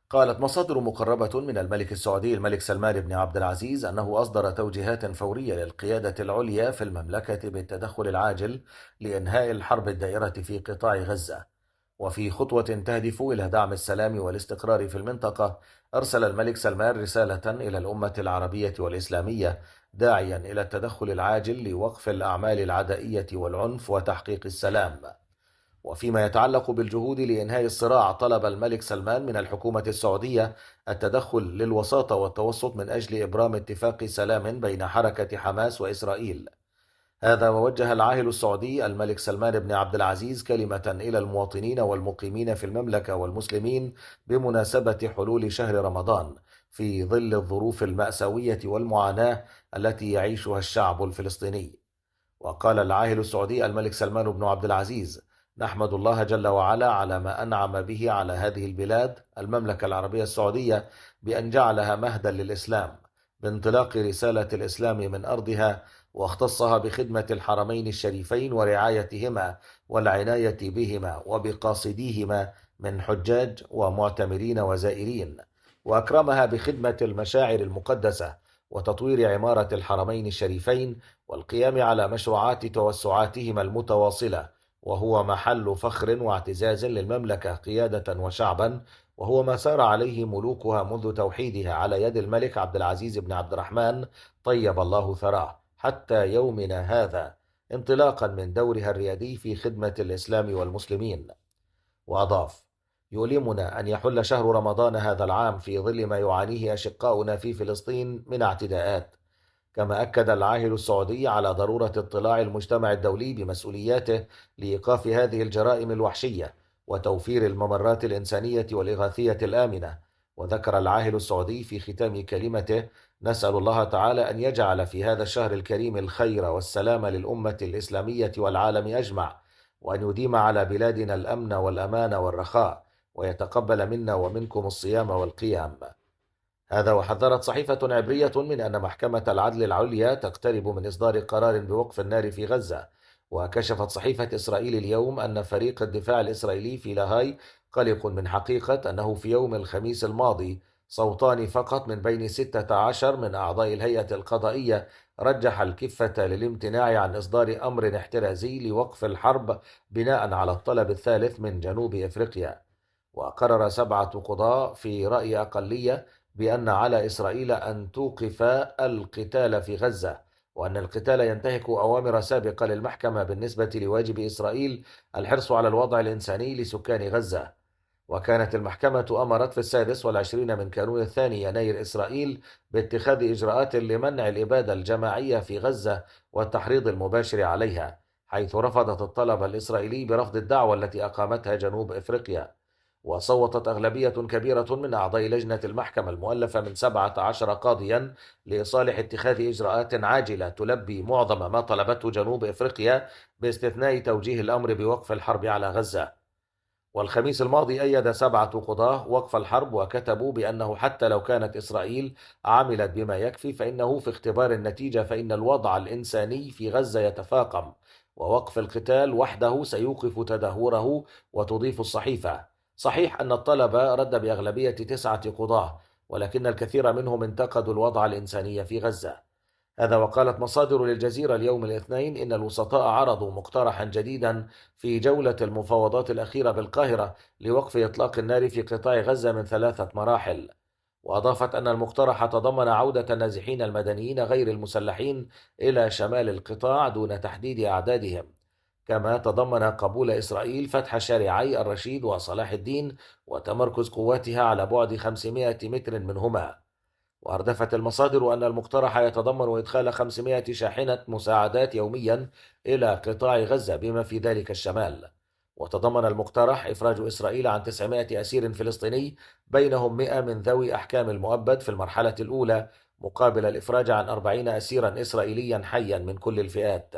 قالت مصادر مقربة من الملك السعودي الملك سلمان بن عبد العزيز أنه أصدر توجيهات فورية للقيادة العليا في المملكة بالتدخل العاجل لإنهاء الحرب الدائرة في قطاع غزة. وفي خطوة تهدف إلى دعم السلام والاستقرار في المنطقة، أرسل الملك سلمان رسالة إلى الأمة العربية والإسلامية داعيا إلى التدخل العاجل لوقف الأعمال العدائية والعنف وتحقيق السلام. وفيما يتعلق بالجهود لإنهاء الصراع، طلب الملك سلمان من الحكومة السعودية التدخل للوساطة والتوسط من أجل إبرام اتفاق سلام بين حركة حماس وإسرائيل. هذا ووجه العاهل السعودي الملك سلمان بن عبد العزيز كلمة إلى المواطنين والمقيمين في المملكة والمسلمين بمناسبة حلول شهر رمضان في ظل الظروف المأساوية والمعاناة التي يعيشها الشعب الفلسطيني. وقال العاهل السعودي الملك سلمان بن عبد العزيز: نحمد الله جل وعلا على ما أنعم به على هذه البلاد المملكة العربية السعودية بأن جعلها مهدا للإسلام بانطلاق رسالة الإسلام من أرضها، واختصها بخدمة الحرمين الشريفين ورعايتهما والعناية بهما وبقاصديهما من حجاج ومعتمرين وزائرين، وأكرمها بخدمة المشاعر المقدسة وتطوير عمارة الحرمين الشريفين والقيام على مشروعات توسعاتهما المتواصلة، وهو محل فخر واعتزاز للمملكة قيادة وشعبا، وهو ما سار عليه ملوكها منذ توحيدها على يد الملك عبد العزيز بن عبد الرحمن طيب الله ثراه حتى يومنا هذا، انطلاقا من دورها الريادي في خدمة الإسلام والمسلمين. وأضاف: يؤلمنا أن يحل شهر رمضان هذا العام في ظل ما يعانيه أشقاؤنا في فلسطين من اعتداءات. كما أكد العاهل السعودي على ضرورة اطلاع المجتمع الدولي بمسؤولياته لإيقاف هذه الجرائم الوحشية وتوفير الممرات الإنسانية والإغاثية الآمنة. وذكر العاهل السعودي في ختام كلمته: نسأل الله تعالى أن يجعل في هذا الشهر الكريم الخير والسلام للأمة الإسلامية والعالم أجمع، وأن يديم على بلادنا الأمن والأمان والرخاء، ويتقبل منا ومنكم الصيام والقيام. هذا وحذرت صحيفة عبرية من أن محكمة العدل العليا تقترب من إصدار قرار بوقف النار في غزة. وكشفت صحيفة إسرائيل اليوم أن فريق الدفاع الإسرائيلي في لاهاي قلق من حقيقة أنه في يوم الخميس الماضي صوتان فقط من بين 16 من أعضاء الهيئة القضائية رجح الكفة للامتناع عن إصدار أمر احترازي لوقف الحرب بناء على الطلب الثالث من جنوب إفريقيا. وقرر 7 قضاة في رأي أقلية بأن على إسرائيل أن توقف القتال في غزة، وأن القتال ينتهك أوامر سابقة للمحكمة بالنسبة لواجب إسرائيل الحرص على الوضع الإنساني لسكان غزة. وكانت المحكمة أمرت في 26 من كانون الثاني يناير إسرائيل باتخاذ إجراءات لمنع الإبادة الجماعية في غزة والتحريض المباشر عليها، حيث رفضت الطلب الإسرائيلي برفض الدعوة التي أقامتها جنوب إفريقيا. وصوتت أغلبية كبيرة من أعضاء لجنة المحكمة المؤلفة من 17 قاضيا لصالح اتخاذ إجراءات عاجلة تلبي معظم ما طلبته جنوب إفريقيا، باستثناء توجيه الأمر بوقف الحرب على غزة. والخميس الماضي أيد 7 قضاة وقف الحرب، وكتبوا بأنه حتى لو كانت إسرائيل عملت بما يكفي فإنه في اختبار النتيجة فإن الوضع الإنساني في غزة يتفاقم، ووقف القتال وحده سيوقف تدهوره. وتضيف الصحيفة: صحيح أن الطلب رد بأغلبية 9 قضاة، ولكن الكثير منهم انتقدوا الوضع الإنساني في غزة. هذا وقالت مصادر للجزيرة اليوم الاثنين إن الوسطاء عرضوا مقترحا جديدا في جولة المفاوضات الأخيرة بالقاهرة لوقف إطلاق النار في قطاع غزة من 3 مراحل. وأضافت أن المقترح تضمن عودة النازحين المدنيين غير المسلحين إلى شمال القطاع دون تحديد أعدادهم، كما تضمن قبول إسرائيل فتح شارعي الرشيد وصلاح الدين وتمركز قواتها على بعد 500 متر منهما. وأردفت المصادر أن المقترح يتضمن إدخال 500 شاحنة مساعدات يوميا إلى قطاع غزة بما في ذلك الشمال. وتضمن المقترح إفراج إسرائيل عن 900 أسير فلسطيني، بينهم 100 من ذوي أحكام المؤبد في المرحلة الأولى، مقابل الإفراج عن 40 أسيرا إسرائيليا حيا من كل الفئات.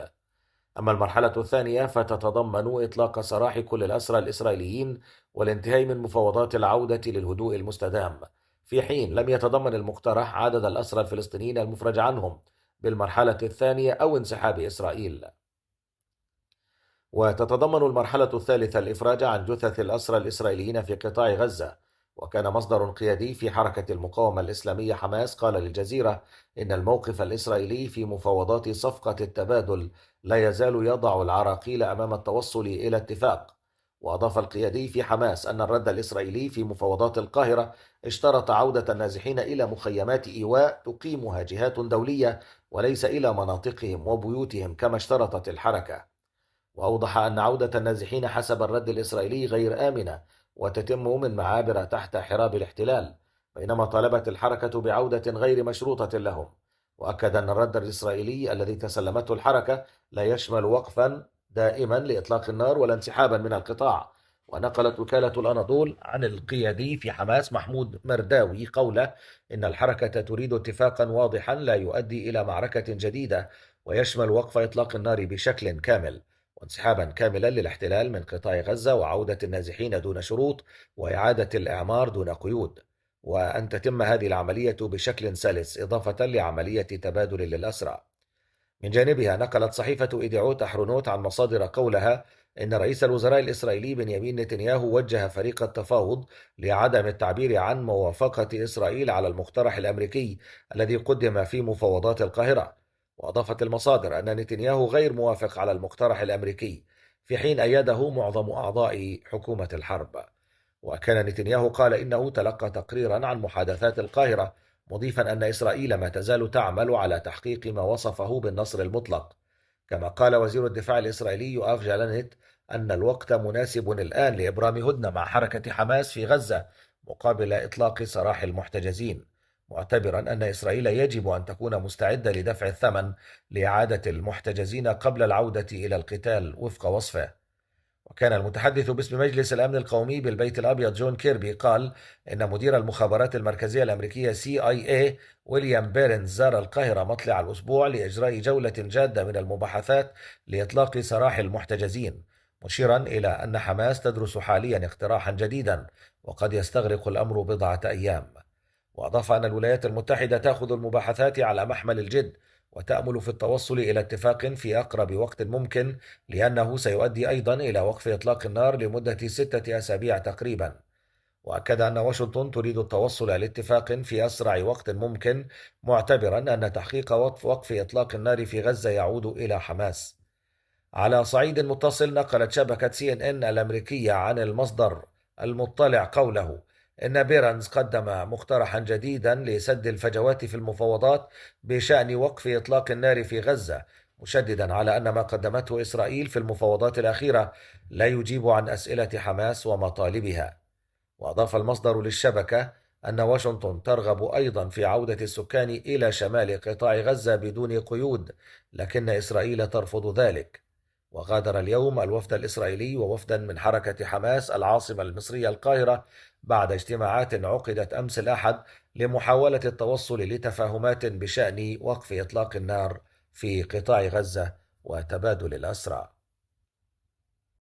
أما المرحلة الثانية فتتضمن إطلاق سراح كل الأسرى الإسرائيليين والانتهاء من مفاوضات العودة للهدوء المستدام، في حين لم يتضمن المقترح عدد الأسرى الفلسطينيين المفرج عنهم بالمرحلة الثانية أو انسحاب إسرائيل. وتتضمن المرحلة الثالثة الإفراج عن جثث الأسرى الإسرائيليين في قطاع غزة، وكان مصدر قيادي في حركة المقاومة الإسلامية حماس قال للجزيرة إن الموقف الإسرائيلي في مفاوضات صفقة التبادل لا يزال يضع العراقيل أمام التوصل إلى اتفاق. وأضاف القيادي في حماس أن الرد الإسرائيلي في مفاوضات القاهرة اشترط عودة النازحين إلى مخيمات إيواء تقيمها جهات دولية وليس إلى مناطقهم وبيوتهم كما اشترطت الحركة. وأوضح أن عودة النازحين حسب الرد الإسرائيلي غير آمنة وتتم من معابر تحت حراب الاحتلال، بينما طالبت الحركة بعودة غير مشروطة لهم. وأكد أن الرد الإسرائيلي الذي تسلمته الحركة لا يشمل وقفا دائما لإطلاق النار ولا انسحابا من القطاع. ونقلت وكالة الأناضول عن القيادي في حماس محمود مرداوي قوله إن الحركة تريد اتفاقا واضحا لا يؤدي إلى معركة جديدة ويشمل وقف إطلاق النار بشكل كامل وانسحابا كاملا للاحتلال من قطاع غزة وعودة النازحين دون شروط وإعادة الإعمار دون قيود، وأن تتم هذه العملية بشكل سلس إضافة لعملية تبادل للأسرى. من جانبها نقلت صحيفة إيديعوت أحرونوت عن مصادر قولها إن رئيس الوزراء الإسرائيلي بنيامين نتنياهو وجه فريق التفاوض لعدم التعبير عن موافقة إسرائيل على المقترح الأمريكي الذي قدم في مفاوضات القاهرة. وأضافت المصادر أن نتنياهو غير موافق على المقترح الأمريكي في حين أيده معظم أعضاء حكومة الحرب. وكان نتنياهو قال إنه تلقى تقريرا عن محادثات القاهرة مضيفا أن إسرائيل ما تزال تعمل على تحقيق ما وصفه بالنصر المطلق. كما قال وزير الدفاع الإسرائيلي يؤاف جالانت أن الوقت مناسب الآن لإبرام هدنة مع حركة حماس في غزة مقابل إطلاق سراح المحتجزين، معتبرا أن إسرائيل يجب أن تكون مستعدة لدفع الثمن لإعادة المحتجزين قبل العودة إلى القتال وفق وصفه. وكان المتحدث باسم مجلس الأمن القومي بالبيت الأبيض جون كيربي قال إن مدير المخابرات المركزية الأمريكية CIA ويليام بيرنز زار القاهرة مطلع الأسبوع لإجراء جولة جادة من المباحثات لإطلاق سراح المحتجزين، مشيرا إلى أن حماس تدرس حاليا اقتراحا جديدا وقد يستغرق الأمر بضعة أيام. وأضاف أن الولايات المتحدة تأخذ المباحثات على محمل الجد وتأمل في التوصل إلى اتفاق في أقرب وقت ممكن، لأنه سيؤدي أيضا إلى وقف إطلاق النار لمدة 6 أسابيع تقريبا. وأكد أن واشنطن تريد التوصل إلى اتفاق في أسرع وقت ممكن، معتبرا أن تحقيق وقف إطلاق النار في غزة يعود إلى حماس. على صعيد متصل نقلت شبكة CNN الأمريكية عن المصدر المطلع قوله إن بيرنز قدم مقترحا جديدا لسد الفجوات في المفاوضات بشأن وقف إطلاق النار في غزة، مشددا على أن ما قدمته إسرائيل في المفاوضات الأخيرة لا يجيب عن أسئلة حماس ومطالبها. وأضاف المصدر للشبكة أن واشنطن ترغب أيضا في عودة السكان إلى شمال قطاع غزة بدون قيود، لكن إسرائيل ترفض ذلك. وغادر اليوم الوفد الإسرائيلي ووفدا من حركة حماس العاصمة المصرية القاهرة بعد اجتماعات عقدت أمس الأحد لمحاولة التوصل لتفاهمات بشأن وقف إطلاق النار في قطاع غزة وتبادل الأسرى.